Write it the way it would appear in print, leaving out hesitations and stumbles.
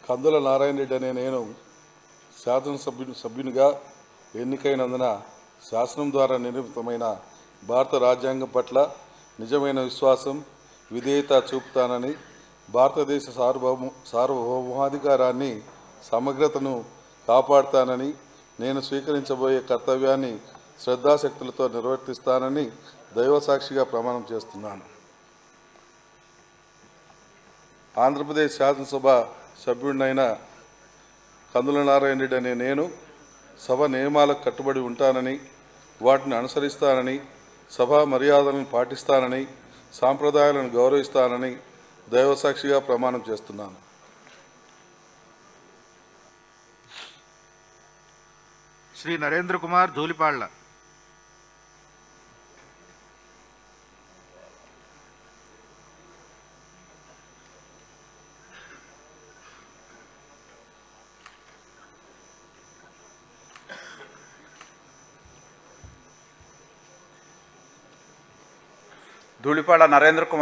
కందుల నారాయణ రెడ్డి అనే నేను సభ్యునిగా ఎన్నికైనందున శాసనం ద్వారా నిర్మితమైన భారత రాజ్యాంగం పట్ల నిజమైన విశ్వాసం విధేయత చూపుతానని, భారతదేశ సార్వభౌమాధికారాన్ని సమగ్రతను కాపాడుతానని, నేను స్వీకరించబోయే కర్తవ్యాన్ని శ్రద్ధాశక్తులతో నిర్వర్తిస్తానని దైవసాక్షిగా ప్రమాణం చేస్తున్నాను. ఆంధ్రప్రదేశ్ శాసనసభ సభ్యుడినైన కందుల నారాయణ రెడ్డి అనే నేను సభ నియమాలకు కట్టుబడి ఉంటానని, వాటిని అనుసరిస్తానని, సభా మర్యాదలను పాటిస్తానని, సాంప్రదాయాలను గౌరవిస్తానని దైవసాక్షిగా ప్రమాణం చేస్తున్నాను. శ్రీ నరేంద్ర కుమార్ ధూళిపాళ్ల. ధూళిపాళ్ల నరేంద్ర కుమార్.